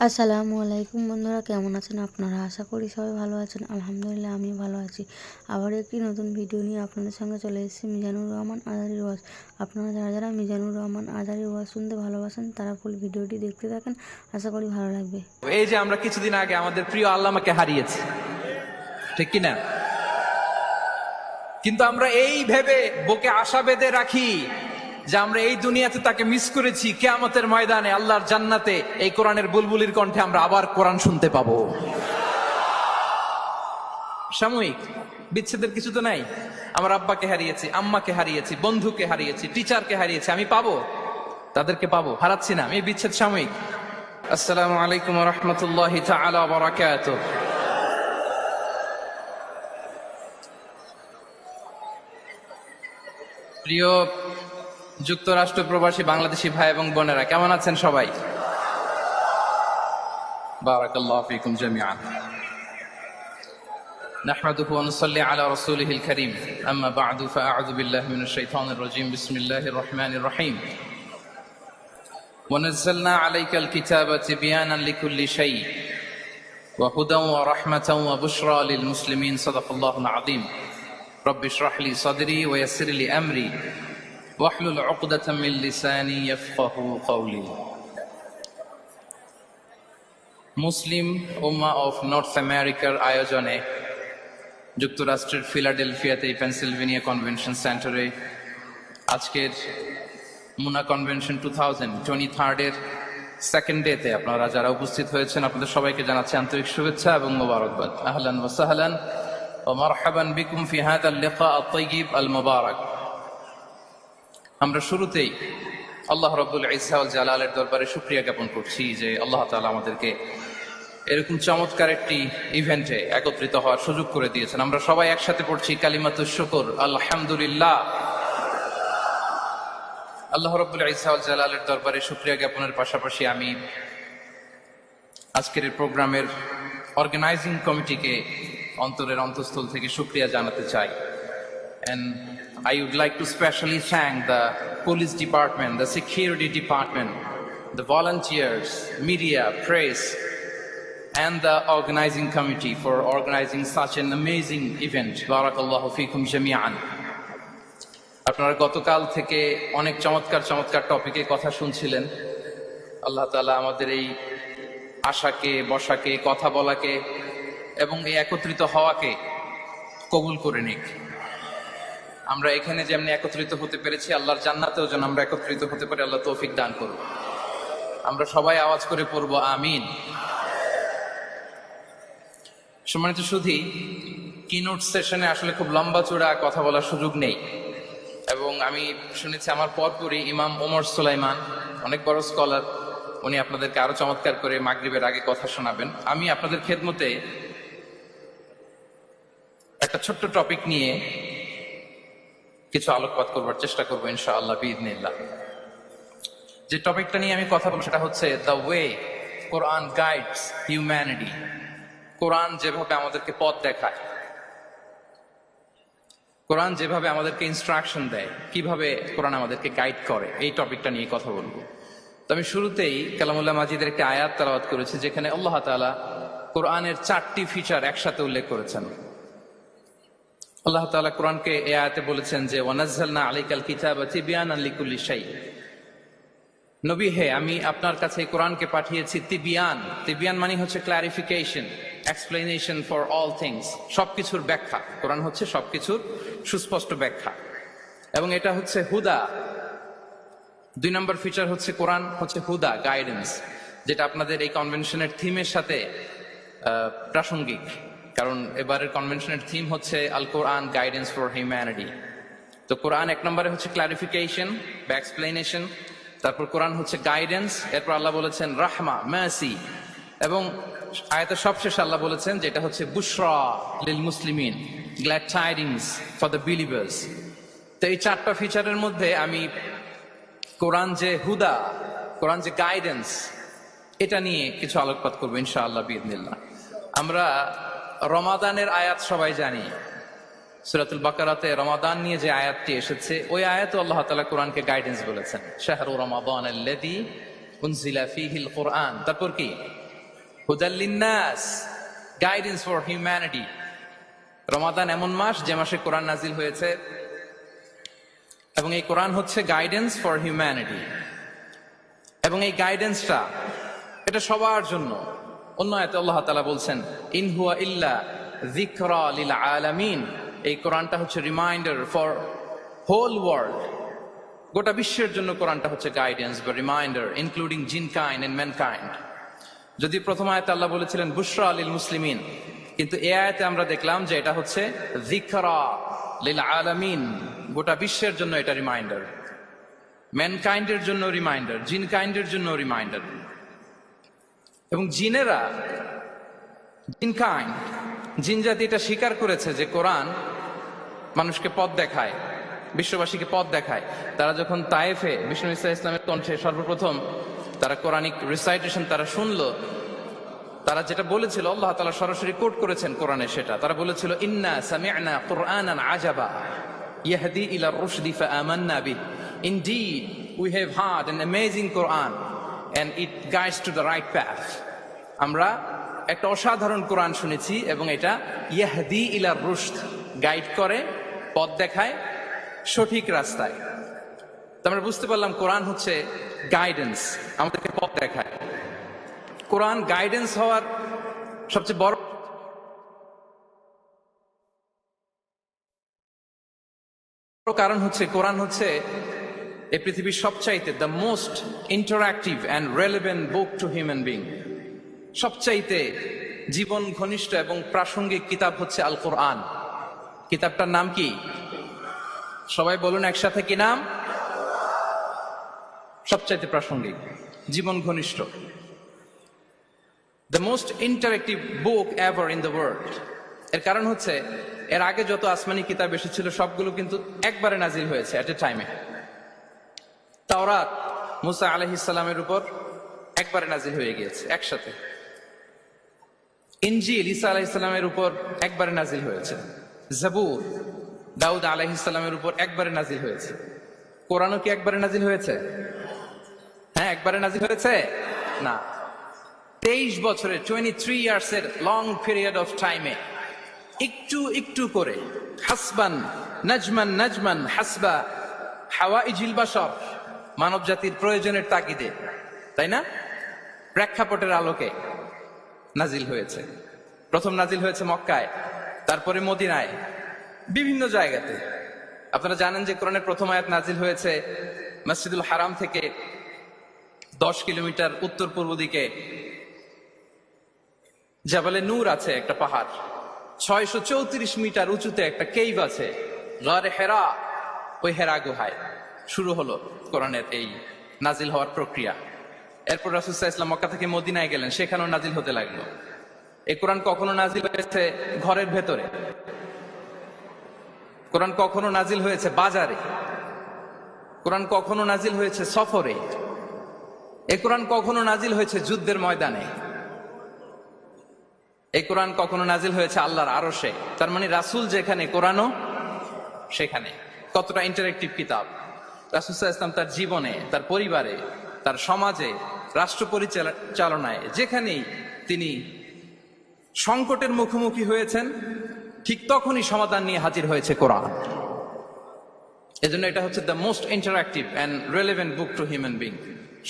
আসসালামু আলাইকুম বন্ধুরা, কেমন আছেন আপনারা? আশা করি সবাই ভালো আছেন। আলহামদুলিল্লাহ আমি ভালো আছি। আবার একটি নতুন ভিডিও নিয়ে আপনাদের সঙ্গে চলে এসেছি মিজানুর রহমান আজারির ওয়াজ। আপনারা যারা যারা মিজানুর রহমান আজারির ওয়াজ শুনতে ভালোবাসেন তারা ফুল ভিডিওটি দেখতে থাকেন, আশা করি ভালো লাগবে। এই যে আমরা কিছুদিন আগে আমাদের প্রিয় আল্লামাকে হারিয়েছি, ঠিক কিনা? কিন্তু আমরা এই ভেবে বুকে আশা বেঁধে রাখি যে আমরা এই দুনিয়াতে তাকে মিস করেছি, কিয়ামতের ময়দানে আল্লাহর জান্নাতে এই কোরআনের বুলবুলির কণ্ঠে আমরা আবার কোরআন শুনতে পাবো। সাময়িক বিচ্ছেদের কিছু তো নাই। আমার আব্বাকে হারিয়েছি, আম্মাকে হারিয়েছি, বন্ধুকে হারিয়েছি, টিচারকে হারিয়েছি, আমি পাবো, তাদেরকে পাবো, হারাচ্ছি না। এই বিচ্ছেদ সাময়িক। আসসালামু আলাইকুম ওয়া রাহমাতুল্লাহি তাআলা ওয়া বারাকাতুহু। প্রিয় যুক্তরাষ্ট্র প্রবাসী বাংলাদেশি ভাই এবং বোনেরা, কেমন আছেন সবাই? বারাকাল্লাহু ফিকুম জামিআন। নাহমাদুহু ওয়া নুসাল্লি আলা রাসূলিহিল কারীম। আম্মা বা'দু ফাআউযু বিল্লাহি মিনাশ শাইতানির রাজীম। বিসমিল্লাহির রহমানির রহিম। ওয়া নাযালনা আলাইকাল কিতাবা তিবয়ানান লিকুল্লি শাই ওয়া হুদান ওয়া রাহমাতান ওয়া বুশরা লিল মুসলিমিন। সাদাকাল্লাহুল আযীম। রব্বি ইশরাহ লি সাদরি ওয়া ইয়াসসির লি আমরি ওয়াহলুল উকদাতাম মিন লিসানি ইয়াফকাহু কওলি। মুসলিম উম্মাহ অফ নর্থ আমেরিকার আয়োজনে যুক্তরাষ্ট্রের ফিলাডেলফিয়াতে পেনসিলভেনিয়া কনভেনশন সেন্টারে আজকের মুনা কনভেনশন 2023 এর সেকেন্ড ডেতে আপনারা যারা উপস্থিত হয়েছেন আপনাদের সবাইকে জানাচ্ছি আন্তরিক শুভেচ্ছা এবং মোবারকবাদ। আহলান ওয়া সাহলান ওয়া মারহাবান বিকুম ফি হাযাল লিকা আত-তাইয়িব আল মুবারাক। আমরা শুরুতেই আল্লাহ রাব্বুল ইজ্জা ওয়াল জালালের দরবারে শুকরিয়া জ্ঞাপন করছি যে আল্লাহ তাআলা আমাদেরকে এরকম চমৎকার একটি ইভেন্টে একত্রিত হওয়ার সুযোগ করে দিয়েছেন। আমরা সবাই একসাথে পড়ছি কালিমাতুশ শুকর, আলহামদুলিল্লাহ। আল্লাহ রাব্বুল ইজ্জা ওয়াল জালালের দরবারে শুকরিয়া জ্ঞাপনের পাশাপাশি আমি আজকের এই প্রোগ্রামের অর্গানাইজিং কমিটিকে অন্তরের অন্তঃস্থল থেকে শুকরিয়া জানাতে চাই। And I would like to specially thank the police department, the security department, the volunteers, media, press, and the organizing committee for organizing such an amazing event. Barakallahu fikum jami'an. আপনারা গতকাল থেকে অনেক চমৎকার চমৎকার টপিকে কথা শুনছিলেন। আল্লাহ তাআলা আমাদের এই আশাকে, বসাকে, কথা বলাকে এবং এই একত্রিত হওয়াকে কবুল করে নিক। আমরা এখানে যেমনি একত্রিত হতে পেরেছি, আল্লাহর জান্নাতেও যেন আমরা একত্রিত হতে পারি, আল্লাহ তৌফিক দান করুন। আমরা সবাই আওয়াজ করে পড়বো আমিন। সম্মানিত সুধী, কিনোট সেশনে আসলে খুব লম্বা চূড়া কথা বলার সুযোগ নেই এবং আমি শুনেছি আমার পরপরই ইমাম ওমর সুলাইমান, অনেক বড় স্কলার, উনি আপনাদেরকে আরো চমৎকার করে মাগরিবের আগে কথা শোনাবেন। আমি আপনাদের খেদমতে একটা ছোট্ট টপিক নিয়ে কিছু আলোকপাত করবার চেষ্টা করবো ইনশাআল্লাহ বিইذنিল্লাহ। যে টপিকটা নিয়ে আমি কথা বলবো সেটা হচ্ছে the way Quran guides humanity. Quran যেভাবে আমাদেরকে পথ দেখায়, কোরআন যেভাবে আমাদেরকে ইনস্ট্রাকশন দেয়, কিভাবে কোরআন আমাদেরকে গাইড করে, এই টপিকটা নিয়ে কথা বলবো। তো আমি শুরুতেই কালামুল্লাহ মাজিদের একটি আয়াত তেলাওয়াত করেছি যেখানে আল্লাহ তাআলা কোরআনের 4টি ফিচার একসাথে উল্লেখ করেছেন। আল্লাহ তাআলা কোরআনকে এই আয়াতে বলেছেন যে ওয়ানাজ্জালনা আলাইকাল কিতাবা তিবয়ানান লিকুল্লি শাই। নবী হে, আমি আপনার কাছে এই কোরআনকে পাঠিয়েছি তিবিয়ান। তিবিয়ান মানে হচ্ছে clarification, explanation for all things, সবকিছুর ব্যাখ্যা। কোরআন হচ্ছে সবকিছুর সুস্পষ্ট ব্যাখ্যা এবং এটা হচ্ছে হুদা। 2 নম্বর ফিচার হচ্ছে কোরআন হচ্ছে হুদা, গাইডেন্স, যেটা আপনাদের এই কনভেনশনের থিমের সাথে প্রাসঙ্গিক, কারণ এবারের কনভেনশনের থিম হচ্ছে আল কোরআন গাইডেন্স ফর হিউম্যানিটি। তো কোরআন 1 নম্বরে হচ্ছে ক্লারিফিকেশন বা এক্সপ্লেনেশন, তারপর কোরআন হচ্ছে গাইডেন্স, এরপর আল্লাহ বলেছেন রাহমা, মার্সি, এবং আয়াতের সবশেষে আল্লাহ বলেছেন যেটা হচ্ছে বুশরা লিল মুসলিমিন, glad tidings for the believers. তো এই 4টা ফিচারের মধ্যে আমি কোরআন যে হুদা, কোরআন যে গাইডেন্স, এটা নিয়ে কিছু আলোকপাত করবো ইনশাআল্লাহ বিইذنিল্লাহ। আমরা রমাদানের আয়াত সবাই জানি, সূরাতুল বাকারাতে রমাদান নিয়ে যে আয়াতটি এসেছে ওই আয়াতে আল্লাহ তাআলা কোরআনকে গাইডেন্স বলেছেন, শাহরু রমাদানাল্লাযী উনজিলা ফীহিল কুরআন। তারপর কি হুদাল লিন্নাস, গাইডেন্স ফর হিউম্যানিটি। রমাদান এমন মাস যে মাসে কোরআন নাজিল হয়েছে, এবং এই কোরআন হচ্ছে গাইডেন্স ফর হিউম্যানিটি। এবং এই গাইডেন্সটা এটা সবার জন্য। অন্য আয়াতে আল্লাহ তাআলা বলছেন, ইন হুয়া ইল্লা যিকরা লিল আলামিন। এই কোরআনটা হচ্ছে রিমাইন্ডার ফর হোল ওয়ার্ল্ড, গোটা বিশ্বের জন্য কোরআনটা হচ্ছে গাইডেন্স বা reminder, including jinnkind and mankind. যদি প্রথম আয়াতে আল্লাহ বলেছিলেন বুশরা লিল মুসলিমিন, কিন্তু এই আয়াতে আমরা দেখলাম যে এটা হচ্ছে যিকরা লিল আলামিন, গোটা বিশ্বের জন্য এটা রিমাইন্ডার, ম্যানকাইন্ডের জন্য রিমাইন্ডার, জিনকাইন্ডের জন্য রিমাইন্ডার। এবং জিনেরা, জিনকাইন্ড, জিন জাতি এটা স্বীকার করেছে যে কোরআন মানুষকে পথ দেখায়, বিশ্ববাসীকে পথ দেখায়। তারা যখন তায়েফে বিষ্ণু ঈসা ইসলামের কণ্ঠে সর্বপ্রথম তারা কোরআনিক রিসাইটেশন তারা শুনলো, তারা যেটা বলেছিল আল্লাহ তাআলা সরাসরি কোট করেছেন কোরআনে, সেটা তারা বলেছিল, ইন্না সামি'না কুরআনান আজাবা ইয়াহদি ইলা রুশদি ফাআমান্না বিহি, indeed we have heard an amazing Quran and it guides to the right path. আমরা একটা অসাধারণ কোরআন শুনেছি এবং এটা ইয়াহদি ইলা রুশদ, গাইড করে, পথ দেখায় সঠিক রাস্তায়। তো আমরা বুঝতে পারলাম কোরআন হচ্ছে গাইডেন্স, আমাদেরকে পথ দেখায়। কোরআন গাইডেন্স হওয়ার সবচেয়ে বড় কারণ হচ্ছে কোরআন হচ্ছে এই পৃথিবীর সবচাইতে the most interactive and relevant book to human being. সবচাইতে জীবন ঘনিষ্ঠ এবং প্রাসঙ্গিক কিতাব হচ্ছে আল কোরআন। কিতাবটার নাম কি? সবাই বলুন একসাথে, কি নাম? সবচাইতে প্রাসঙ্গিক, জীবন ঘনিষ্ঠ, the most interactive book ever in the world. এর কারণ হচ্ছে এর আগে যত আসমানি কিতাব এসেছিল সবগুলো কিন্তু একবারে নাজিল হয়েছে এট এ টাইমে। তাওরাত মুসা আলাইহিস সালামের উপর একবারে নাজিল হয়ে গিয়েছে একসাথে। ইনজিল ঈসা আলাইহিস সালামের উপর একবারে নাজিল হয়েছে। জাবুর দাউদ আলাইহিস সালামের উপর একবারে নাজিল হয়েছে। কোরআনও কি একবারে নাজিল হয়েছে? হ্যাঁ, একবারে নাজিল হয়েছে না, 23 বছরের 23 ইয়ার্সের লং পিরিয়ড অফ টাইমে একটু একটু করে হাসবান নাজমান নাজমান হাসবা হাওয়াইজিল বাশার, মানব জাতির প্রয়োজনের তাগিদে, তাই না, প্রেক্ষাপটের আলোকে নাজিল হয়েছে। প্রথম নাজিল হয়েছে মক্কায়, তারপরে মদিনায়, বিভিন্ন জায়গাতে। আপনারা জানেন যে কোরআনের প্রথম আয়াত নাজিল হয়েছে মসজিদুল হারাম থেকে 10 কিলোমিটার উত্তর পূর্ব দিকে জাবালে নূর আছে, একটা পাহাড়, 634 মিটার উঁচুতে একটা কেইভ আছে, গারে হেরা। ওই হেরা গুহায় শুরু হলো কোরআনের এই নাজিল হওয়ার প্রক্রিয়া। এরপর রাসূল সাল্লাল্লাহু আলাইহি ওয়াসাল্লাম মক্কা থেকে মদিনায় গেলেন, সেখানেও নাজিল হতে লাগলো। এই কোরআন কখনো নাজিল হয়েছে ঘরের ভেতরে, কোরআন কখনো নাজিল হয়েছে বাজারে, কোরআন কখনো নাজিল হয়েছে সফরে, এই কোরআন কখনো নাজিল হয়েছে যুদ্ধের ময়দানে, এই কোরআন কখনো নাজিল হয়েছে আল্লাহর আরশে। তার মানে রাসূল যেখানে কোরআনও সেখানে। কতটা ইন্টারেক্টিভ কিতাব! রাসূল সাল্লাল্লাহু আলাইহি ওয়াসাল্লাম তার জীবনে, তার পরিবারে, তার সমাজে, রাষ্ট্র পরিচালনায় যেখানেই তিনি সংকটের মুখোমুখি হয়েছেন, ঠিক তখনই সমাধান নিয়ে হাজির হয়েছে কোরআন। এজন্য এটা হচ্ছে the most interactive and relevant book to human being,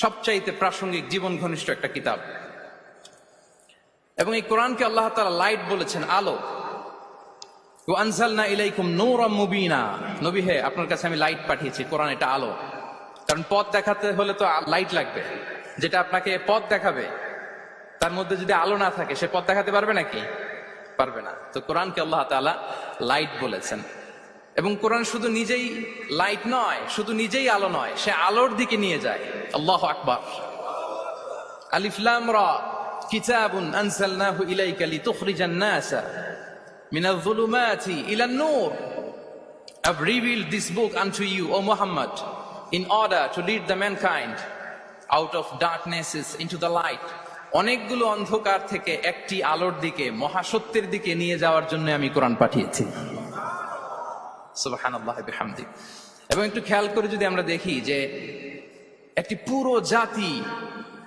সবচাইতে প্রাসঙ্গিক, জীবন ঘনিষ্ঠ একটা কিতাব। এবং এই কোরআনকে আল্লাহ তাআলা লাইট বলেছেন, আলো। ওয়া আনজালনা ইলাইকুম নূরাম মুবিনা, নবী হে, আপনার কাছে আমি লাইট পাঠিয়েছি। কোরআন এটা আলো, কারণ পথ দেখাতে হলে তো লাইট লাগবে। যেটা আপনাকে পথ দেখাবে তার মধ্যে যদি আলো না থাকে, সে পথ দেখাতে পারবে নাকি? পারবে না। তো কোরআনকে আল্লাহ তাআলা লাইট বলেছেন। এবং কোরআন শুধু নিজেই লাইট নয়, শুধু নিজেই আলো নয়, সে আলোর দিকে নিয়ে যায়। আল্লাহু আকবার। আলিফ লাম রা, কিতাবুন আনজালনাহু ইলাইকা লিতুখরিজান নাসা মিনাল যুলুমাতি ইলান নূর। I've revealed this book unto you, O Muhammad, in order to lead the mankind out of darknesses into the light. অনেকগুলো অন্ধকার থেকে একটি আলোর দিকে, মহাসত্যের দিকে নিয়ে যাওয়ার জন্য আমি কোরআন পাঠিয়েছি। সুবহানাল্লাহ বিহামদি। এবং একটু খেয়াল করে যদি আমরা দেখি যে একটি পুরো জাতি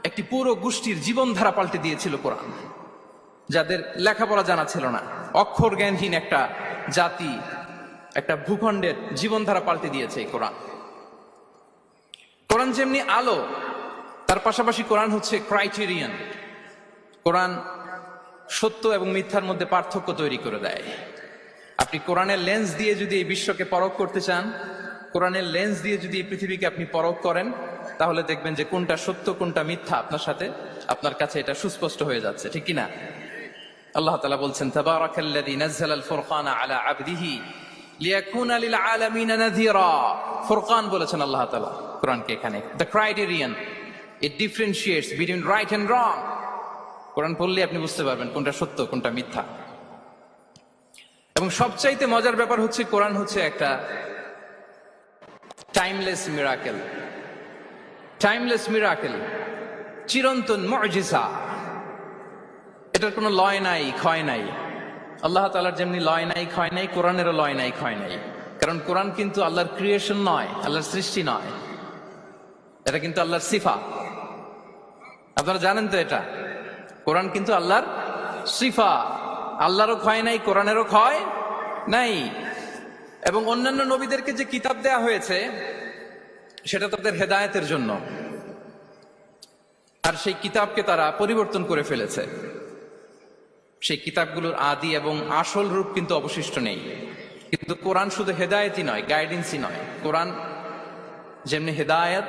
একটি পুরো গোষ্ঠীর জীবনধারা পাল্টে দিয়েছিল কোরআন। যাদের লেখাপড়া জানা ছিল না, অক্ষর জ্ঞানহীন একটা জাতি, একটা ভূখণ্ডের জীবনধারা পাল্টে দিয়েছে এই কোরআন। কোরআন যেমনি আলো, তার পাশাপাশি কোরআন হচ্ছে ক্রাইটেরিয়ান। কোরআন সত্য এবং মিথ্যার মধ্যে পার্থক্য তৈরি করে দেয়। আপনি কোরআনের লেন্স দিয়ে যদি এই বিশ্বকে পরখ করতে চান, কোরআনের লেন্স দিয়ে যদি এই পৃথিবীকে আপনি পরখ করেন, তাহলে দেখবেন যে কোনটা সত্য কোনটা মিথ্যা আপনার কাছে এটা সুস্পষ্ট হয়ে যাচ্ছে, ঠিক কিনা? আল্লাহ তাআলা বলছেন, তাবারাকাল্লাযী নাযালাল ফুরকানা আলা আবদিহি লিয়াকুনা লিল আলামিনা নাযীরা। ফুরকান বলেছেন আল্লাহ তাআলা কোরআনকে এখানে। The criterion, it differentiates between right and wrong. Quran পড়লে আপনি বুঝতে পারবেন কোনটা সত্য কোনটা মিথ্যা। এবং সবচাইতে মজার ব্যাপার হচ্ছে কোরআন হচ্ছে একটা টাইমলেস মিরাকেল। টাইমলেস মিরাকেল, চিরন্তন মুজিজা। এটার কোনো লয় নাই, ক্ষয় নাই। আল্লাহ তাআলার যেমনি লয় নাই, ক্ষয় নাই, কোরআনেরও লয় নাই, ক্ষয় নাই। কারণ কোরআন কিন্তু আল্লাহর ক্রিয়েশন নয়, আল্লাহর সৃষ্টি নয়, এটা কিন্তু আল্লাহর সিফা। আপনারা জানেন তো এটা? কোরআন কিন্তু আল্লাহর সিফা। আল্লাহরও ক্ষয় নাই, কোরআনেরও ক্ষয় নাই। এবং অন্যান্য নবীদেরকে যে কিতাব দেয়া হয়েছে সেটা তাদের হেদায়েতের জন্য, আর সেই কিতাবকে তারা পরিবর্তন করে ফেলেছে। সেই কিতাবগুলোর আদি এবং আসল রূপ কিন্তু অবশিষ্ট নেই। কিন্তু কোরআন শুধু হেদায়েতই নয়, গাইডেন্সই নয়। কোরআন যেমনি হেদায়েত,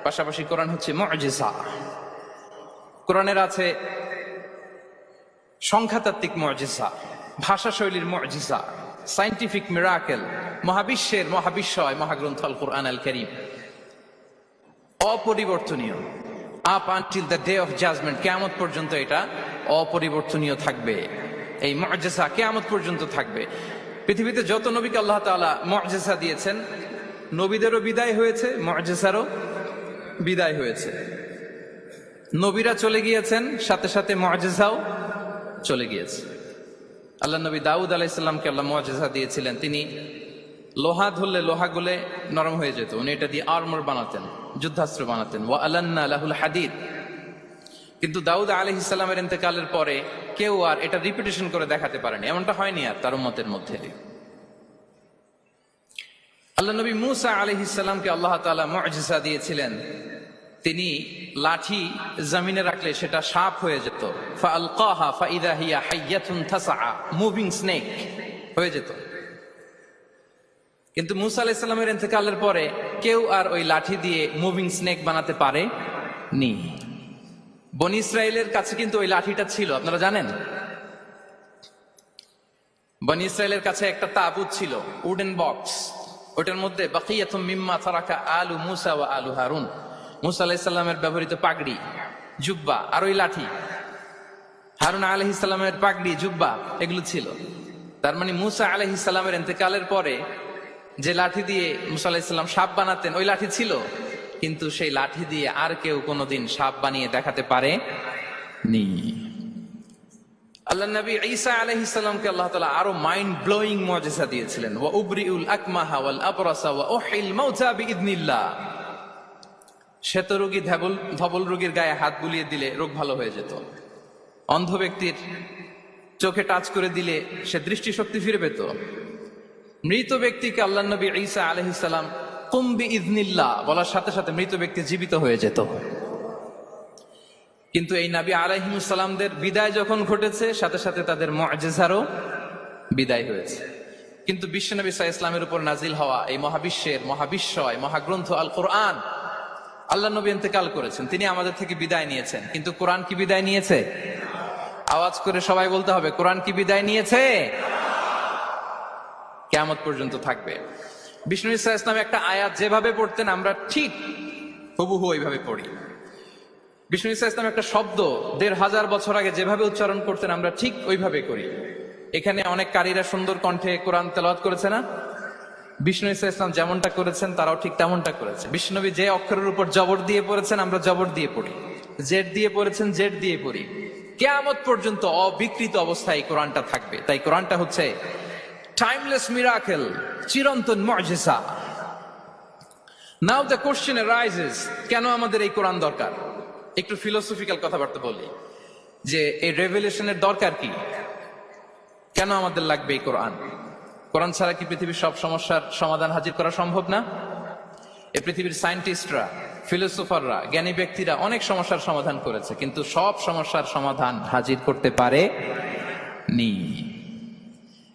পাশাপাশি কোরআন হচ্ছে মুজিজা। কোরআনের আছে সংখ্যাতাত্ত্বিক মুজিজা, ভাষা শৈলীর মুজিজা, সায়েন্টিফিক মিরাকেল, মহাবিশ্বের মহাবিশ্বয় মহাগ্রন্থ আল কোরআন আল কারীম অপরিবর্তনীয়। Up until the day of judgement, কিয়ামত পর্যন্ত এটা অপরিবর্তনীয় থাকবে। এই মুজিজা কিয়ামত পর্যন্ত থাকবে। পৃথিবীতে যত নবীকে আল্লাহ তাআলা মুজিজা দিয়েছেন, নবীদেরও বিদায় হয়েছে, মুজিজারও বিদায় হয়েছে। নবীরা চলে গিয়েছেন, সাথে সাথে মুজিজাও চলে গিয়েছে। আল্লাহ নবী দাউদ আলাইহিস সালামকে আল্লাহ মুজিজা দিয়েছিলেন। তিনি লোহা ধরলে লোহা গলে নরম হয়ে যেত, উনি এটা দিয়ে আর্মর বানাতেন, যুদ্ধাস্ত্র বানাতেন। ওয়া আলান্না লাহুল হাদিদ। কিন্তু দাউদ আলাইহিস সালামের ইন্তেকালের পরে কেউ আর এটা রিপিটেশন করে দেখাতে পারেনি, এমনটা হয়নি আর তার উম্মতের মধ্যে। আল্লাহ নবী মূসা আলাইহিস সালামকে আল্লাহ তাআলা মুজিজা দিয়েছিলেন। তিনি লাঠি জমিনে রাখলে সেটা সাপ হয়ে যেত। ফাআলকাহা ফাইদা হিয়া হাইয়াতুন তাসআ, মুভিং স্নেক হয়ে যেত। কিন্তু মূসা আলাইহিস সালামের ইন্তেকালের পরে কেউ আর ওই লাঠি দিয়ে মুভিং স্নেক বানাতে পারে নি। বনি ইসরাইলের কাছে কিন্তু ওই লাঠিটা ছিল, আপনারা জানেন? বনি ইসরাইলের কাছে একটা তাবুত ছিল, উডেন বক্স। ওটার মধ্যে বাকিয়াতুম মিম্মা তারাকা আলু মূসা ওয়া আলু হারুন, মূসা আলাইহিস সালামের ব্যবহৃত পাগড়ি, জুব্বা, আর ওই লাঠি, হারুন আলাইহিস সালামের পাগড়ি, জুব্বা, এগুলো ছিল। তার মানে মূসা আলাইহিস সালামের ইন্তেকালের পরে যে লাঠি দিয়ে মূসা আলাইহিস সালাম সাপ বানাতেন, ওই লাঠি ছিল, কিন্তু সেই লাঠি দিয়ে আর কেউ কোনোদিন সাপ বানিয়ে দেখাতে পারে নি। আল্লাহ নবী ঈসা আলাইহিস সালামকে আল্লাহ তাআলা আরো মাইন্ড ব্লোয়িং মুজিজা দিয়েছিলেন। ওয়া উবরিউল আকমাহা ওয়াল আবরাসা ওয়া উহিল মাউতা বিইذনিল্লাহ। শ্বেত রোগী ধবল রোগীর গায়ে হাত বুলিয়ে দিলে রোগ ভালো হয়ে যেত। অন্ধ ব্যক্তির চোখে টাচ করে দিলে সে দৃষ্টিশক্তি ফিরে পেত। মৃত ব্যক্তিকে আল্লাহ নবী ঈসা আলাইহিস সালাম কুম বিইذনিল্লাহ বলার সাথে সাথে মৃত ব্যক্তি জীবিত হয়ে যেত। কিন্তু এই নবী আলাইহিস সালামদের বিদায় যখন ঘটেছে, সাথে সাথে তাদের মুজিজারও বিদায় হয়েছে। কিন্তু বিশ্বনবী সাল্লাল্লাহু আলাইহি ওয়াসাল্লামের উপর নাজিল হওয়া এই মহাবিশ্বের মহাবিশ্বয় মহাগ্রন্থ আল কোরআন, আল্লাহ নবী ইন্তেকাল করেছেন, তিনি আমাদের থেকে বিদায় নিয়েছেন, কিন্তু কোরআন কি বিদায় নিয়েছে? আওয়াজ করে সবাই বলতে হবে, কোরআন কি বিদায় নিয়েছে? কিয়ামত পর্যন্ত থাকবে। বিষ্ণু ইসা ইসলামে একটা আয়াত যেভাবে পড়তেন আমরা ঠিক হুবহু ওইভাবে পড়ি। বিষ্ণু ইসা ইসলাম একটা শব্দ ১৫০০ বছর আগে যেভাবে উচ্চারণ করতেন আমরা ঠিক ওইভাবে করি। এখানে অনেক কারীরা সুন্দর কণ্ঠে কোরআন তেলাওয়াত করেছে না? বিষ্ণু ইসা ইসলাম যেমনটা করেছেন তারাও ঠিক তেমনটা করেছে। বিষ্ণুনবী যে অক্ষরের উপর জবর দিয়ে পড়েছেন আমরা জবর দিয়ে পড়ি, জেড দিয়ে পড়েছেন জেড দিয়ে পড়ি। কিয়ামত পর্যন্ত অবিকৃত অবস্থায় এই কোরআনটা থাকবে। তাই কোরআনটা হচ্ছে টাইমলেস মিরাকেল, চিরন্তন মুজিজা। নাও দ্য কোশ্চেন অ্যারাইজেস, কেন আমাদের এই কোরআন দরকার? একটু ফিলোসফিক্যাল কথাবার্তা বলি যে এই রেভেলেশনের দরকার কি, কেন আমাদের লাগবে এই কোরআন? কোরআন ছাড়া কি পৃথিবীর সব সমস্যার সমাধান হাজির করা সম্ভব না? এই পৃথিবীর সায়েন্টিস্টরা, ফিলোসোফাররা, জ্ঞানী ব্যক্তিরা অনেক সমস্যার সমাধান করেছে, কিন্তু সব সমস্যার সমাধান হাজির করতে পারে নি।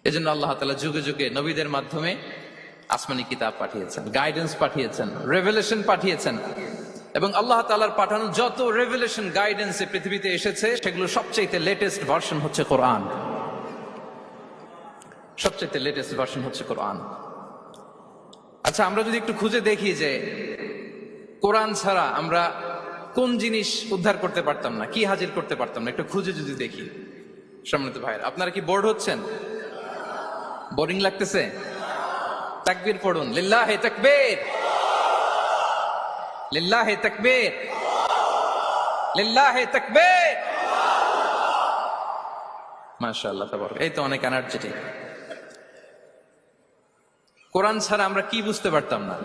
এজন্য আল্লাহ তাআলা যুগে যুগে নবীদের মাধ্যমে আসমানি কিতাব পাঠিয়েছেন, গাইডেন্স পাঠিয়েছেন, রেভেলেশন পাঠিয়েছেন। এবং আল্লাহ তাআলার পাঠানো যত রেভেলেশন, গাইডেন্স পৃথিবীতে এসেছে, সেগুলো সবচেয়ে লেটেস্ট ভার্সন হচ্ছে কোরআন। সবচেয়ে লেটেস্ট ভার্সন হচ্ছে কোরআন। আচ্ছা, আমরা যদি একটু খুঁজে দেখি যে কোরআন ছাড়া আমরা কোন জিনিস উদ্ধার করতে পারতাম না, কি হাজির করতে পারতাম না, একটু খুঁজে যদি দেখি। সম্মানিত ভাইরা, আপনারা কি বোর্ড হচ্ছেন? বোরিং লাগতেছে? তাকবীর পড়ুন, লিল্লাহি তাকবীর, লিল্লাহি তাকবীর, লিল্লাহি তাকবীর। মাশাআল্লাহ, তাবারাক। এই তো অনেক এনার্জেটিক। কোরআন ছাড়া আমরা কি বুঝতে পারতাম না?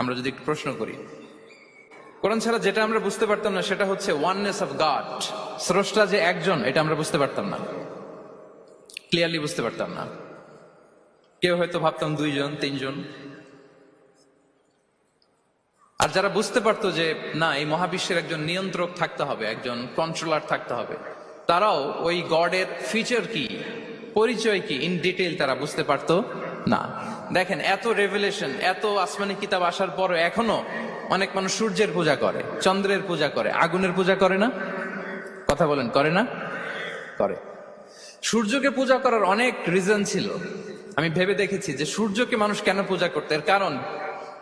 আমরা যদি একটু প্রশ্ন করি, কোরআন ছাড়া যেটা আমরা বুঝতে পারতাম না সেটা হচ্ছে ওয়াননেস অফ গড, স্রষ্টা যে একজন, এটা আমরা বুঝতে পারতাম না, ক্লিয়ারলি বুঝতে পারতাম না। কেউ হয়তো ভাবতাম দুইজন, তিনজন। আর যারা বুঝতে পারতো যে না, এই মহাবিশ্বের একজন নিয়ন্ত্রক থাকতে হবে, একজন কন্ট্রোলার থাকতে হবে, তারাও ওই গডের ফিচার কি, পরিচয় কি, ইন ডিটেইল তারা বুঝতে পারতো না। দেখেন, এত রেভেলেশন, এত আসমানি কিতাব আসার পরও এখনো অনেক মানুষ সূর্যের পূজা করে, চন্দ্রের পূজা করে, আগুনের পূজা করে না? কথা বলেন, করে না? করে। সূর্যকে পূজা করার অনেক রিজন ছিল। আমি ভেবে দেখেছি যে সূর্যকে মানুষ কেন পূজা করতে, এর কারণ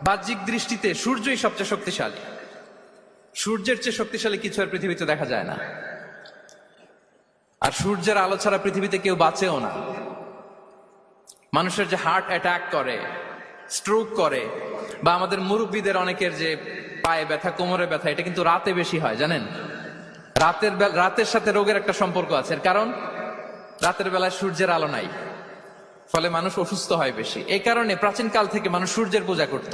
বাহ্যিক দৃষ্টিতে সূর্যই সবচেয়ে শক্তিশালী। সূর্যের চেয়ে শক্তিশালী কিছু আর পৃথিবীতে দেখা যায় না। আর সূর্যের আলো ছাড়া পৃথিবীতে কেউ বাঁচেও না। মানুষের যে হার্ট অ্যাটাক করে, স্ট্রোক করে, বা আমাদের মুরব্বীদের অনেকের যে পায়ে ব্যথা, কোমরে ব্যথা, এটা কিন্তু রাতে বেশি হয়, জানেন? রাতের সাথে রোগের একটা সম্পর্ক আছে। এর কারণ রাতের বেলায় সূর্যের আলো নাই, ফলে মানুষ অসুস্থ হয় বেশি। এই কারণে প্রাচীন কাল থেকে মানুষ সূর্যের পূজা করত।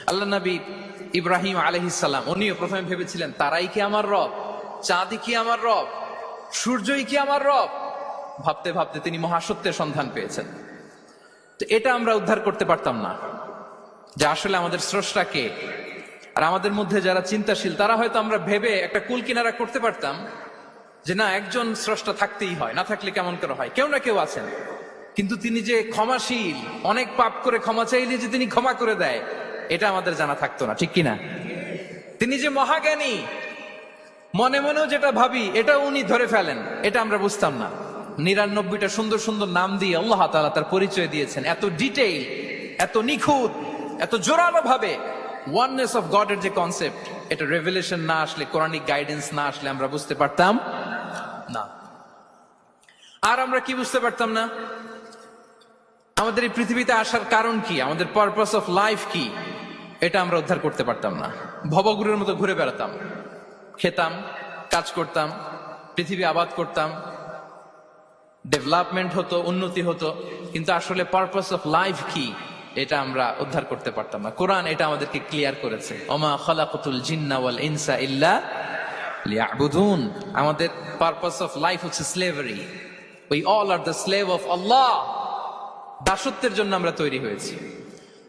আল্লাহ নবী ইব্রাহিম আলাইহিস সালাম, উনিও প্রথমে ভেবেছিলেন তারাই কি আমার রব, চাঁদই কি আমার রব, সূর্যই কি আমার রব। ভাবতে ভাবতে তিনি মহাসত্যের সন্ধান পেয়েছেন। তো এটা আমরা উদ্ধার করতে পারতাম না যে আসলে আমাদের স্রষ্টা কে। আর আমাদের মধ্যে যারা চিন্তাশীল, তারা হয়তো আমরা ভেবে একটা কুল কিনারা করতে পারতাম যে না, একজন স্রষ্টা থাকতেই হয়, না থাকলে কেমন করে হয়, কেউ না কেউ আছেন। কিন্তু তিনি যে ক্ষমাশীল, অনেক পাপ করে ক্ষমা চাইলে যে তিনি ক্ষমা করে দেয়, এটা আমাদের জানা থাকতো না, ঠিক কিনা? তিনি যে মহাজ্ঞানী, মনে মনেও যেটা ভাবি এটা উনি ধরে ফেলেন, এটা আমরা বুঝতাম না। 99টা সুন্দর সুন্দর নাম দিয়ে আল্লাহ তাআলা তার পরিচয় দিয়েছেন, এত ডিটেইল, এত নিখুঁত, এত জোরালো ভাবে। ওয়াননেস অফ গডের যে কনসেপ্ট, এটা রেভেলেশন না আসলে, কোরআনিক গাইডেন্স না আসলে আমরা বুঝতে পারতাম না। আর আমরা কি বুঝতে পারতাম না? আমাদের এই পৃথিবীতে আসার কারণ কি, আমাদের পারপাস অফ লাইফ কি, এটা আমরা উদ্ধার করতে পারতাম না। ভবঘুরের মতো ঘুরে বেড়াতাম, খেতাম, কাজ করতাম, পৃথিবী আবাদ করতাম, ডেভেলপমেন্ট হতো, উন্নতি হতো, কিন্তু আসলে পারপাস অফ লাইফ কি, এটা আমরা উদ্ধার করতে পারতাম না। কোরআন এটা আমাদেরকে ক্লিয়ার করেছে, ওমা খালাকাতুল জিন্না ওয়াল ইনসা ইল্লা লিয়াবুদুন। আমাদের পারপাস অফ লাইফ হচ্ছে slavery. We all are the slave of Allah. দাসত্বের জন্য আমরা তৈরি হয়েছি।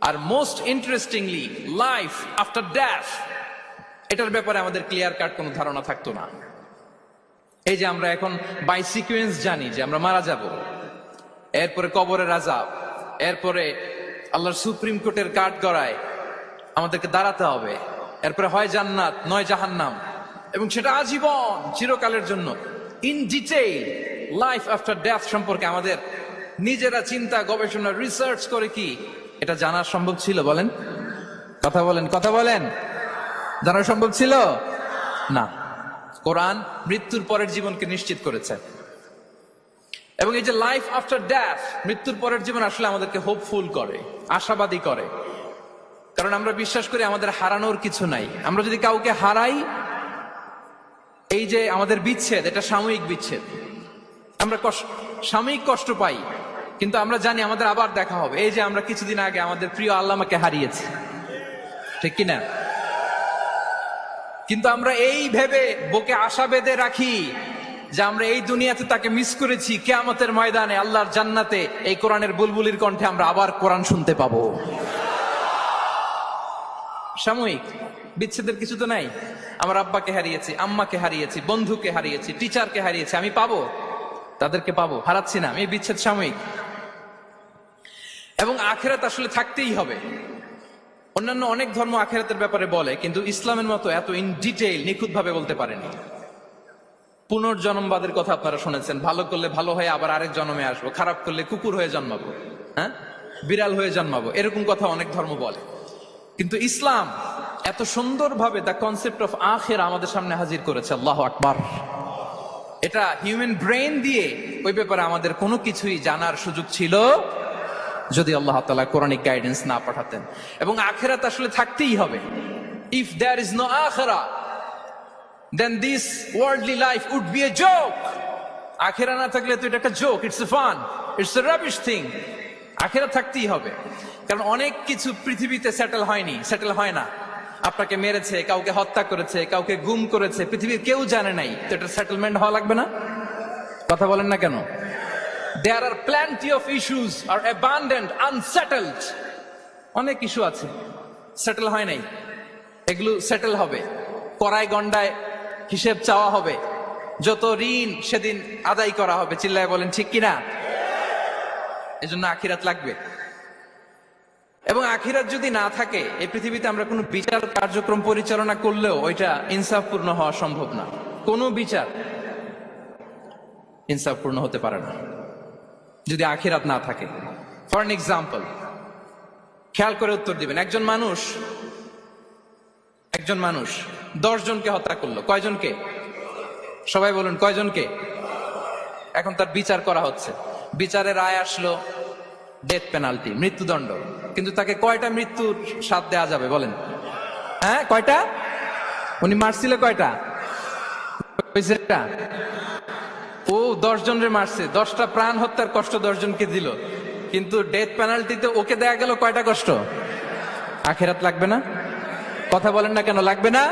আর most interestingly, life after death, এটার ব্যাপারে আমাদের ক্লিয়ার কাট কোনো ধারণা থাকতো না। এই যে আমরা এখন বাই সিকুয়েন্স জানি যে আমরা মারা যাব, এরপরে কবরের আযাব, এরপরে আল্লাহর সুপ্রিম কোর্টের কাঠ গড়ায় আমাদেরকে দাঁড়াতে হবে, এরপরে হয় জান্নাত নয় জাহান্নাম, এবং সেটা আজীবন, চিরকালের জন্য। In detail life after death সম্পর্কে আমাদের নিজেরা চিন্তা, গবেষণা, রিসার্চ করে কি এটা জানা সম্ভব ছিল? বলেন, কথা বলেন, কথা বলেন। জানা সম্ভব ছিল না। কোরআন মৃত্যুর পরের জীবনকে নিশ্চিত করেছে। এবং এই যে লাইফ আফটার ডেথ, মৃত্যুর পরের জীবন আসলে আমাদেরকে হোপফুল করে, আশাবাদী করে। কারণ আমরা বিশ্বাস করি আমাদের হারানোর কিছু নাই। আমরা যদি কাউকে হারাই, এই যে আমাদের বিচ্ছেদ, এটা সাময়িক বিচ্ছেদ, আমরা সাময়িক কষ্ট পাই, কিন্তু আমরা জানি আমাদের আবার দেখা হবে। এই যে আমরা কিছুদিন আগে আমাদের প্রিয় আল্লামাকে হারিয়েছি, ঠিক কিনা? কিন্তু আমরা এই ভেবে বুকে আশা বেঁধে রাখি যে আমরা এই দুনিয়াতে তাকে মিস করেছি, কিয়ামতের ময়দানে আল্লাহর জান্নাতে এই কোরআনের বুলবুলির কণ্ঠে আমরা আবার কোরআন শুনতে পাবো। সাময়িক বিচ্ছেদের কিছু তো নাই। আমার আব্বাকে হারিয়েছি, আম্মাকে হারিয়েছি, বন্ধুকে হারিয়েছি, টিচারকে হারিয়েছি, আমি পাবো, তাদেরকে পাবো, হারাচ্ছি না আমি। বিচ্ছেদ সাময়িক। এবং আখিরাত আসলে থাকতেই হবে। অন্যান্য অনেক ধর্ম আখিরাতের ব্যাপারে বলে, কিন্তু ইসলামের মতো এত ইন ডিটেইল নিখুঁত ভাবে বলতে পারেনি। পুনর্জন্মবাদের কথা আপনারা শুনেছেন, ভালো করলে ভালো হয়ে আবার আরেক জন্মে আসবো, খারাপ করলে কুকুর হয়ে জন্মাবো, হ্যাঁ, বিড়াল হয়ে জন্মাবো, এরকম কথা অনেক ধর্ম বলে। কিন্তু ইসলাম এত সুন্দরভাবে দ্য কনসেপ্ট অফ আখিরা আমাদের সামনে হাজির করেছে। আল্লাহু আকবার। এটা হিউম্যান ব্রেন দিয়ে ওই ব্যাপারে আমাদের কোনো কিছুই জানার সুযোগ ছিল যদি আল্লাহ তাআলা কোরআনিক গাইডেন্স না পাঠাতেন। এবং আখিরাত আসলে থাকতেই হবে। ইফ দেয়ার ইজ নো আখিরা, then this worldly life would be a joke. আখিরা না থাকলে তো এটা একটা joke, it's a fun, it's a rubbish thing. আখিরা থাকতেই হবে, কারণ অনেক কিছু পৃথিবীতে সেটেল হয়নি, সেটেল হয় না। আপনাকে মেরেছে, কাউকে হত্যা করেছে, কাউকে গুম করেছে, পৃথিবীর কেউ জানে নাই, তো এটা সেটেলমেন্ট হওয়া লাগবে না? কথা বলেন না কেন? There are plenty of issues are abandoned, unsettled. অনেক ইস্যু আছে, সেটেল হয় নাই, এগুলো সেটেল হবে। কড়াই গন্ডায় হিসেব চাওয়া হবে, যত ঋণ সেদিন আদায় করা হবে। চিল্লায় বলেন ঠিক কিনা? এজন্য আখিরাত লাগবে। এবং আখিরাত যদি না থাকে, এই পৃথিবীতে আমরা কোনো বিচার কার্যক্রম পরিচালনা করলেও ওইটা ইনসাফপূর্ণ হওয়া সম্ভব না। কোনো বিচার ইনসাফপূর্ণ হতে পারে না যদি আখিরাত না থাকে। ফর এন এক্সাম্পল, খেয়াল করে উত্তর দিবেন। একজন মানুষ 10 জনকে হত্যা করলো। কয়জনকে? সবাই বলুন কয়জনকে? এখন তার বিচার করা হচ্ছে, বিচারের রায় আসলো ডেথ পেনাল্টি, মৃত্যুদণ্ড। কিন্তু তাকে কয়টা মৃত্যুর স্বাদ দেওয়া যাবে বলেন? হ্যাঁ, কয়টা? উনি মারছিল কয়টা? ও 10 জনের মারছে, 10টা প্রাণ হত্যার কষ্ট 10 জনকে দিল, কিন্তু ডেথ পেনাল্টিতে ওকে দেয়া গেল কয়টা কষ্ট? আখিরাত লাগবে না? কথা বলেন না কেন? লাগবে না?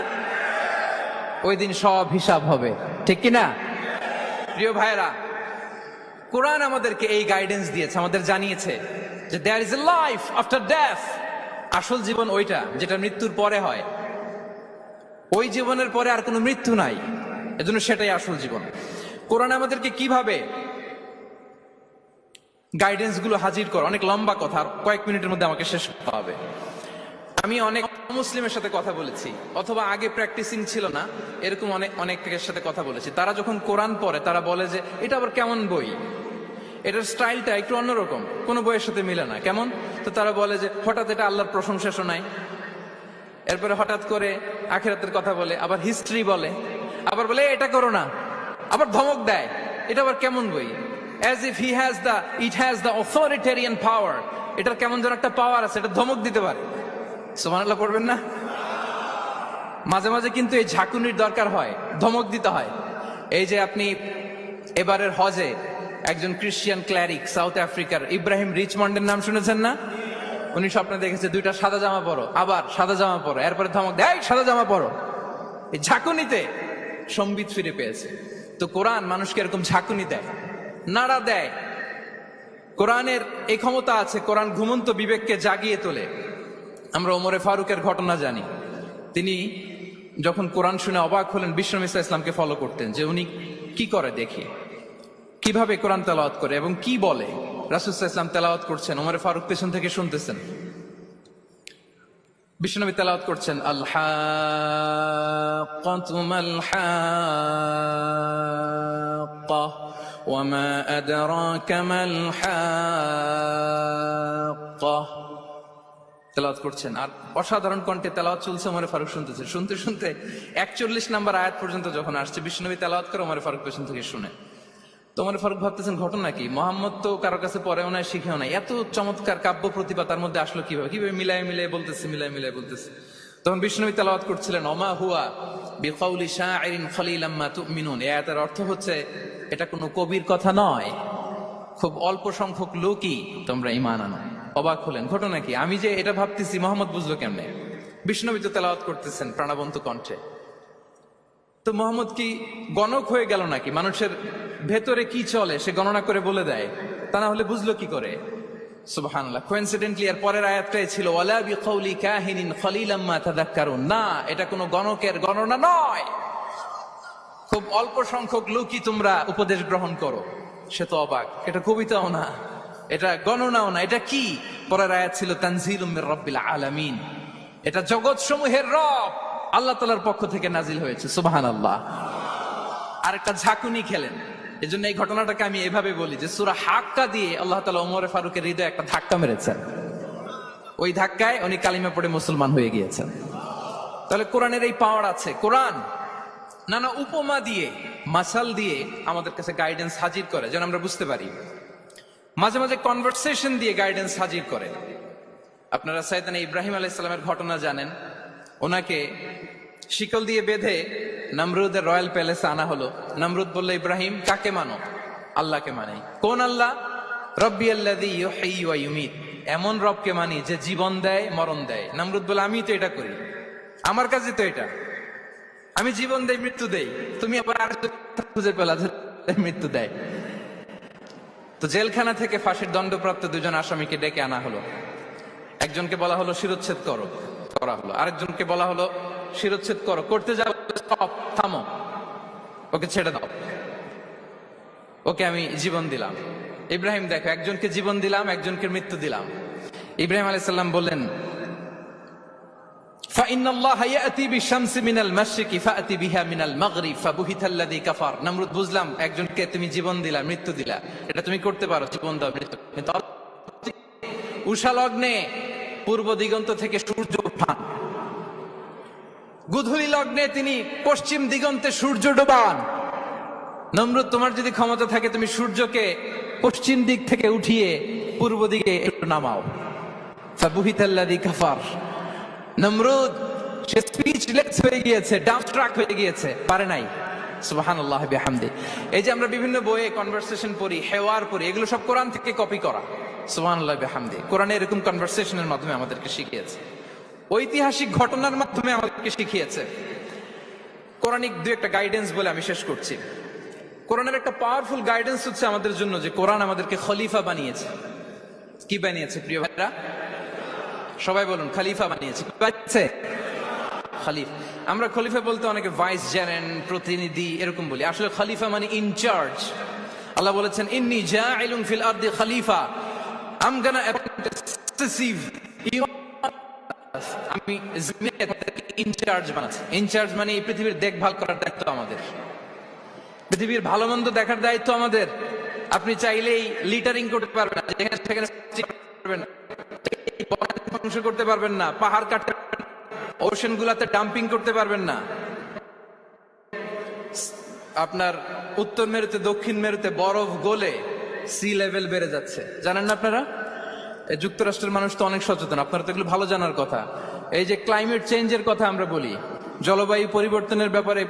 ওই দিন সব হিসাব হবে, ঠিক কিনা? প্রিয় ভাইরা, কোরআন আমাদেরকে এই গাইডেন্স দিয়েছে, আমাদের জানিয়েছে যে there is a life after death. আসল জীবন ওইটা যেটা মৃত্যুর পরে হয়। ওই জীবনের পরে আর কোনো মৃত্যু নাই, এজন্য সেটাই আসল জীবন। কোরআন আমাদেরকে কিভাবে গাইডেন্স গুলো হাজির করে, অনেক লম্বা কথা, আর কয়েক মিনিটের মধ্যে আমাকে শেষ করতে হবে। আমি অনেক মুসলিমের সাথে কথা বলেছি, অথবা আগে প্র্যাকটিসিং ছিল না এরকম অনেকের সাথে কথা বলেছি। তারা যখন কোরআন পড়ে তারা বলে যে এটা আবার কেমন বই, এটার স্টাইলটা একটু অন্যরকম, কোন বইয়ের সাথে মিলে না। কেমন? তো তারা বলে যে হঠাৎ এটা আল্লাহর প্রশংসা শোনায়, এরপরে হঠাৎ করে আখিরাতের কথা বলে, আবার হিস্ট্রি বলে, আবার বলে এটা করো না, আবার ধমক দেয়। এটা আবার কেমন বই? as if it has the authoritarian power. এটার কেমন যেন একটা পাওয়ার আছে, এটা ধমক দিতে পারে। সুবহানাল্লাহ পড়বেন না? মাঝে মাঝে কিন্তু এই ঝাঁকুনির দরকার হয়, ধমক দিতে হয়। এই যে আপনি এবারের হজে একজন খ্রিস্টিয়ান ক্ল্যারিক সাউথ আফ্রিকার ইব্রাহিম রিচমন্ডের নাম শুনেছেন না? উনি স্বপ্নে দেখেছে 2টা সাদা জামা পরো, আবার সাদা জামা পরো, এরপরে ধমক দেয় সাদা জামা পরো। এই ঝাঁকুনিতে সম্বিত ফিরে পেয়েছে। তো কোরআন মানুষকে এরকম ঝাঁকুনি দেয়, নাড়া দেয়। কোরআনের এই ক্ষমতা আছে, কোরআন ঘুমন্ত বিবেককে জাগিয়ে তোলে। আমরা ওমরে ফারুকের ঘটনা জানি। তিনি যখন কোরআন শুনে অবাক হলেন, বিশ্বনবী সাল্লাল্লাহু আলাইহি ওয়াসাল্লামকে ফলো করতেন যে উনি কি করে, দেখি কিভাবে কোরআন তেলাওয়াত করে এবং কি বলে। রাসূল সাল্লাল্লাহু আলাইহি ওয়াসাল্লাম তেলাওয়াত করছেন, ওমরে ফারুক পেছন থেকে শুনতেছেন। বিশ্বনবী তেলাওয়াত করছেন, আল হাক্কাতু মাল হাক্কা ওয়া মা আদরাকা মাল হাক্কা। তেলাওয়াত করছেন আর অসাধারণ কণ্ঠে তেলাওয়াত চলছে, ওমরে ফারুক শুনতেছে। শুনতে শুনতে 41 নম্বর আয়াত পর্যন্ত যখন আসছে, বিশ্বনবী তেলাওয়াত করে ওমরে ফারুক পেছন থেকে শুনে। তো ওমরে ফারুক ভাবতেছেন ঘটনা কি? মোহাম্মদ তো কারো কাছে পড়েও নাই, শিখেও নাই, এত চমৎকার কাব্য প্রতিভা তার মধ্যে আসলো কিভাবে? কিভাবে মিলাই মিলাই বলতেছে। তখন বিশ্বনবী তেলাওয়াত করছিলেন, ওমা হুয়া বিকাউলি শাইরিন খলিলাম মা তুমিনুন। এই আয়াতের অর্থ হচ্ছে এটা কোনো কবির কথা নয়, খুব অল্প সংখ্যক লোকই তোমরা ঈমান আনো। অবাক হলেন, ঘটনা কি? আমি যে এটা ভাবতেছি মোহাম্মদ বুঝলো কেমনে? বিশ্বনবী তো তেলাওয়াত করতেছেন প্রাণবন্ত কণ্ঠে। তো মোহাম্মদ কি গণক হয়ে গেল নাকি? মানুষের ভেতরে কি চলে সে গণনা করে বলে দেয়? তা না হলে বুঝলো কি করে? সুবহানাল্লাহ। কোইন্সিডেন্টলি এর পরের আয়াতটাই ছিল ওয়ালা বিকাউলি কাহিনিন খলিলাম মা তাযাক্কারুন। না, এটা কোনো গণকের গণনা নয়, খুব অল্প সংখ্যক লোকই তোমরা উপদেশ গ্রহণ করো। সে তো অবাক, এটা কবিতাও না, এটা গণনাও না, এটা কি? পরের আয়াত ছিল তানজিলুম মির রাব্বিল আলামিন, এটা জগৎ সমূহের রব আল্লাহ তাআলার পক্ষ থেকে নাজিল হয়েছে। সুবহানাল্লাহ। আর একটা ঝাঁকুনি খেলেন। এজন্য এই ঘটনাটাকে আমি এভাবে বলি যে সূরা হাক্কা দিয়ে আল্লাহ তাআলা ওমর ফারুকের হৃদয়ে একটা ধাক্কা মেরেছেন। ওই ধাক্কায় উনি কালিমা পড়ে মুসলমান হয়ে গিয়েছেন। তাহলে কোরআনের এই পাওয়ার আছে। কোরআন নানা উপমা দিয়ে, মাসাল দিয়ে আমাদের কাছে গাইডেন্স হাজির করে যেন আমরা বুঝতে পারি। মাঝে মাঝে কনভারসেশন দিয়ে গাইডেন্স হাজির করে। আপনারা সাইয়েদনা ইব্রাহিম আলাইহিস সালামের ঘটনা জানেন। ওনাকে শিকল দিয়ে বেঁধে নমরুদের রয়্যাল প্যালেসে আনা হলো। নমরুদ বলল, ইব্রাহিম কাকে মানো? আল্লাহকে মানি। কোন আল্লাহ? রব্বি আল্লাযী ইউহয়ি ওয়া ইউমীত, এমন রবকে মানি যে জীবন দেয় মরণ দেয়। নমরুদ বলে, আমি তো এটা করি, আমার কাছে তো এটা, আমি জীবন দেই মৃত্যু দেই, তুমি আবার আরেকজন খুঁজে পেলা যে মৃত্যু দেয়। তো জেলখানা থেকে ফাঁসির দণ্ডপ্রাপ্ত দুজন আসামিকে ডেকে আনা হলো। একজনকে বলা হলো শিরোচ্ছেদ করো, করা হলো। আরেকজনকে বলা হলো শিরোচ্ছেদ করো, করতে যাও, থামো, ওকে ছেড়ে দাও, ওকে আমি জীবন দিলাম। ইব্রাহিম দেখো, একজনকে জীবন দিলাম, একজনকে মৃত্যু দিলাম। ইব্রাহিম আলাইহিস সালাম বললেন, ফাইন্নাল্লাহা ইয়াতি বিশামসি মিনাল মাশরিকি ফাআতি বিহা মিনাল মাগরিব ফাবুহিতাল্লাযী কাফার। নমরুদ, বুঝলাম একজনকে তুমি জীবন দিলা, মৃত্যু দিলা, এটা তুমি করতে পারো, জীবন দাও, মৃত্যু। কিন্তু উষা লগ্নে পূর্ব দিগন্ত থেকে সূর্য ওঠান, গুধূলি লগ্নে তিনি পশ্চিম দিগন্তে সূর্য ডোবান। নমরুদ, তোমার যদি ক্ষমতা থাকে তুমি সূর্যকে পশ্চিম দিক থেকে উঠিয়ে পূর্ব দিকে একটু নামাও। ফাবুহিতাল্লাযী কাফার। নমরুদ সে স্পিচলেস হয়ে গিয়েছে, ডাউনস্ট্রাক হয়ে গিয়েছে, পারে নাই। সুবহানাল্লাহ বিহামদি। এই যে আমরা বিভিন্ন বইয়ে কনভারসেশন পড়ি, হেওয়ার পড়ি, এগুলো সব কোরআন থেকে কপি করা। সুবহানাল্লাহ বিহামদি। কোরআনে এরকম কনভারসেশনের মাধ্যমে আমাদেরকে শিখিয়েছে, ঐতিহাসিক ঘটনার মাধ্যমে আমাদেরকে শিখিয়েছে। কোরআনিক দুই একটা গাইডেন্স বলে আমি শেষ করছি। কোরআনের একটা পাওয়ারফুল গাইডেন্স হচ্ছে আমাদের জন্য যে কোরআন আমাদেরকে খলিফা বানিয়েছে। কি বানিয়েছে প্রিয় ভাইরা? সবাই বলুন, খলিফা বানিয়েছে। কি বানিয়েছে? খলিফা। আমরা খলিফা বলতে অনেকে ভাইস জেনারেল, প্রতিনিধি এরকম বলি, আসলে খলিফা মানে ইনচার্জ। আল্লাহ বলেছেন, ইন্নী জাইলুন ফিল আরদি খলিফা, I am gonna appoint a successive, আমি ইনচার্জ বানাচ্ছি। ইনচার্জ মানে এই পৃথিবীর দেখভাল করার দায়িত্ব আমাদের, পৃথিবীর ভালো মন্দ দেখার দায়িত্ব আমাদের। আপনি চাইলেই লিটারিং করতে পারবেন না, যেখানে সেখানে পারবেন না, ধ্বংস করতে পারবেন না, পাহাড় কাটতে, ওশেন গুলাতে ডাম্পিং করতে পারবেন না। আপনার উত্তর মেরুতে দক্ষিণ মেরুতে বরফ গলে সি লেভেল বেড়ে যাচ্ছে, জানেন না আপনারা? যুক্তরাষ্ট্রের মানুষ তো অনেক সচেতন, আপনারা তো এগুলো ভালো জানার কথা। এই যে ক্লাইমেট চেঞ্জের কথা আমরা বলি, জলবায়ু পরিবর্তনের ব্যাপারে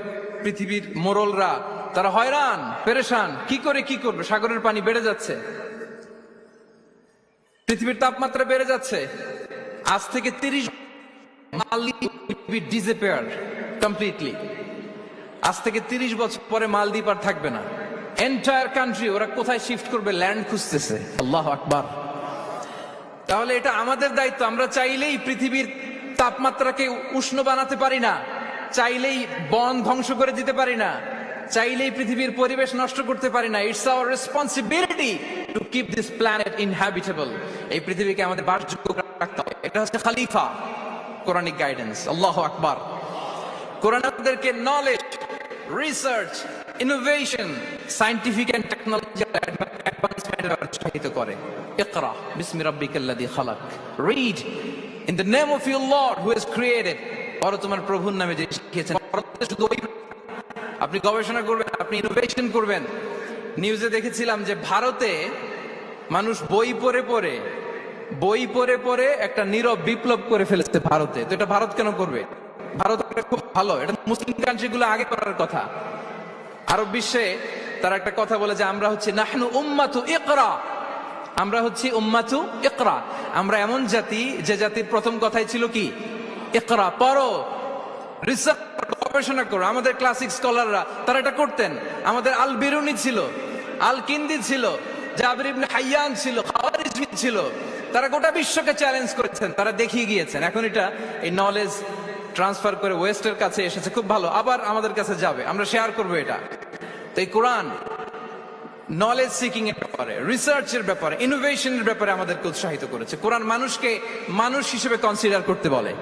পৃথিবীর মোড়লরা তারা হয়রান পেরেশান, কি করে কি করবে। সাগরের পানি বেড়ে যাচ্ছে, পৃথিবীর তাপমাত্রা বেড়ে যাচ্ছে। আজ থেকে 30 ডিসঅ্যাপিয়ার কমপ্লিটলি। আজ থেকে 30 বছর পরে মালদ্বীপ আর থাকবে না। এন্টায়ার কান্ট্রি ওরা কোথায় শিফট করবে, ল্যান্ড খুঁজতেছে। আল্লাহু আকবার। তাহলে এটা আমাদের দায়িত্ব। আমরা চাইলেই পৃথিবীর তাপমাত্রাকে উষ্ণ বানাতে পারি না, চাইলেই বন ধ্বংস করে দিতে পারি না, চাইলেই পৃথিবীর পরিবেশ নষ্ট করতে পারি না। It's our responsibility to keep this planet inhabitable. এই পৃথিবীকে আমাদের বাসযোগ্য রাখতে হবে। এটা হচ্ছে খলিফা, কোরআনিক গাইডেন্স। আল্লাহু আকবার। কোরআন আমাদেরকে knowledge, research, innovation, scientific and technological অ্যাডভান্সমেন্টের উৎসাহিত করে। ইকরা বিসমি রাব্বিকাল্লাযী খালাক, read in the name of your lord who has created. পড়ো তোমার প্রভুর নামে যে শিখিয়েছেন। শুধু আপনি গবেষণা করবেন, আপনি ইনোভেশন করবেন। নিউজে দেখেছিলাম যে ভারতে মানুষ বই পড়ে পড়ে একটা নীরব বিপ্লব করে ফেলেছে ভারতে। তো এটা ভারত কেন করবে? ভারত খুব ভালো, এটা মুসলিম কান্ট্রিগুলো আগে করার কথা। আরব বিশ্বে তারা একটা কথা বলে যে আমরা হচ্ছে নাহনু উম্মাতু ইকরা, আমরা হচ্ছে উম্মাতু ইকরা। আমরা এমন জাতি যে জাতির প্রথম কথাই ছিল কি? ইকরা, পড়ো, রিসার্চ গবেষণা করো। আমাদের ক্লাসিক স্কলাররা তারা এটা করতেন। আমাদের আল বিরুনি ছিল, আল কিন্দি ছিল, জাবির ইবনে হাইয়ান ছিল, খাওয়ারিজমি ছিল। তারা গোটা বিশ্বকে চ্যালেঞ্জ করেছেন, তারা দেখিয়ে গিয়েছেন। এখন এটা এই নলেজ ট্রান্সফার করে ওয়েস্টের কাছে এসেছে, খুব ভালো, আবার আমাদের কাছে যাবে, আমরা শেয়ার করবো এটা। তো এই কোরআন নলেজ সিকিং এর ব্যাপারে, রিসার্চের ব্যাপারে, ইনোভেশনের ব্যাপারে আমাদেরকে উৎসাহিত করেছে। কোরআন মানুষকে মানুষ হিসেবে কনসিডার করতে বলে,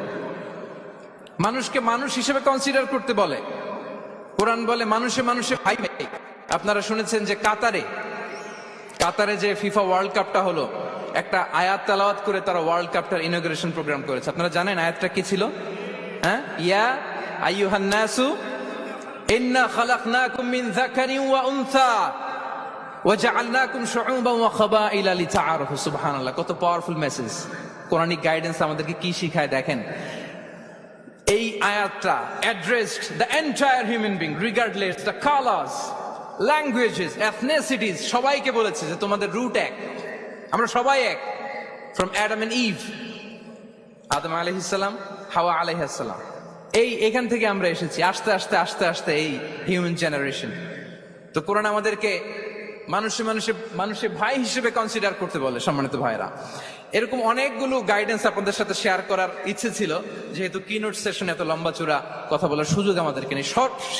মানুষকে মানুষ হিসেবে কনসিডার করতে বলে। কোরআন বলে মানুষে মানুষে ভাই ভাই। আপনারা শুনেছেন যে কাতারে যে ফিফা ওয়ার্ল্ড কাপটা হলো, একটা আয়াত তেলাওয়াত করে তারা ওয়ার্ল্ড কাপটার ইনগ্রেশন প্রোগ্রাম করেছে। আপনারা জানেন আয়াতটা কি ছিল? হ্যাঁ, ইয়া আইয়ুহান নাসু ইন্না খালাকনাকুম মিন যাকারিন ওয়া উনসা ওয়া জাআলনাকুম শুউবান ওয়া খাবাইলা লিতাআরাফু। সুবহানাল্লাহ, কত পাওয়ারফুল মেসেজ। কোরআনিক গাইডেন্স আমাদেরকে কি শিখায় দেখেন। এই আয়াতটা addressed the entire human being regardless the colours, languages, এথনিসিটিস, সবাইকে বলেছে যে তোমাদের রুট এক, আমরা সবাই এক। ফ্রম অ্যাডাম এন্ড ইভ, আদম আলাইহিস সালাম, হাওয়া আলাইহিস সালাম, এখান থেকে আমরা এসেছি। আস্তে আস্তে আস্তে আস্তে এই হিউম্যান জেনারেশন। তো কোরআন আমাদেরকে মানুষের ভাই হিসেবে কনসিডার করতে বলে। সম্মানিত ভাইরা, এরকম অনেকগুলো গাইডেন্স আপনাদের সাথে শেয়ার করার ইচ্ছে ছিল, যেহেতু কিনোট সেশন এত লম্বা চূড়া কথা বলার সুযোগ আমাদেরকে নেই।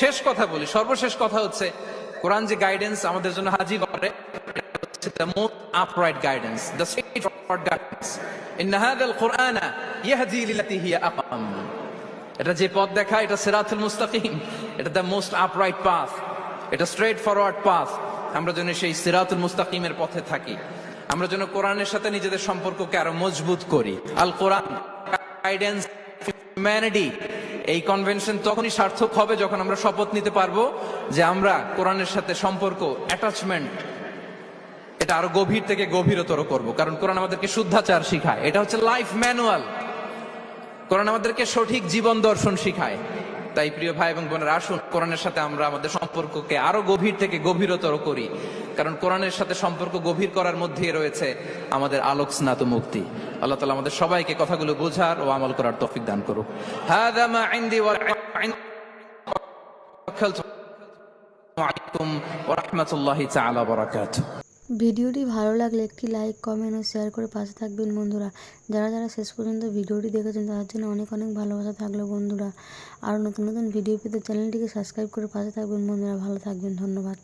শেষ কথা বলি, সর্বশেষ কথা হচ্ছে কোরআন যে গাইডেন্স আমাদের জন্য হাজির করে, the most upright guidance, the straightforward guidance. Inna hadha al-Qur'ana yahdi lillati hiya aqwam. এটা যে পথ দেখায়, এটা সিরাতুল মুস্তাকিম, এটা the most upright path, এটা straight forward path। আমরা যেন সেই সিরাতুল মুস্তাকিমের পথে থাকি, আমরা যেন কোরআনের সাথে নিজেদের সম্পর্ককে আরো মজবুত করি। আল কোরআন গাইডেন্স হিউম্যানিটি, এই কনভেনশন তখনই সার্থক হবে যখন আমরা শপথ নিতে পারবো যে আমরা কোরআনের সাথে সম্পর্ক, অ্যাটাচমেন্ট, এটা আরো গভীর থেকে গভীরতর করব। কারণ কোরআন আমাদেরকে শুদ্ধাচার শিখায়, এটা হচ্ছে লাইফ ম্যানুয়াল। কোরআন আমাদেরকে সঠিক জীবন দর্শন শিখায়। তাই প্রিয় ভাই এবং বোনেরা, আসুন কোরআনের সাথে আমরা আমাদের সম্পর্ককে আরো গভীর থেকে গভীরতর করি। কারণ কোরআনের সাথে সম্পর্ক গভীর করার মধ্যেই রয়েছে আমাদের আলোক স্নাত মুক্তি। আল্লাহ তাআলা আমাদের সবাইকে কথাগুলো বোঝার ও আমল করার তৌফিক দান করুক। হাযা মা ইনদি ওয়া আলাইকুম ওয়া রাহমাতুল্লাহি তাআলা ওয়া বারাকাতুহু। ভিডিওটি ভালো লাগলে একটি লাইক, কমেন্ট ও শেয়ার করে পাশে থাকবেন বন্ধুরা। যারা যারা শেষ পর্যন্ত ভিডিওটি দেখেছেন তাদের জন্য অনেক অনেক ভালোবাসা থাকলো বন্ধুরা। আরও নতুন নতুন ভিডিও পেতে চ্যানেলটিকে সাবস্ক্রাইব করে পাশে থাকবেন বন্ধুরা। ভালো থাকবেন, ধন্যবাদ।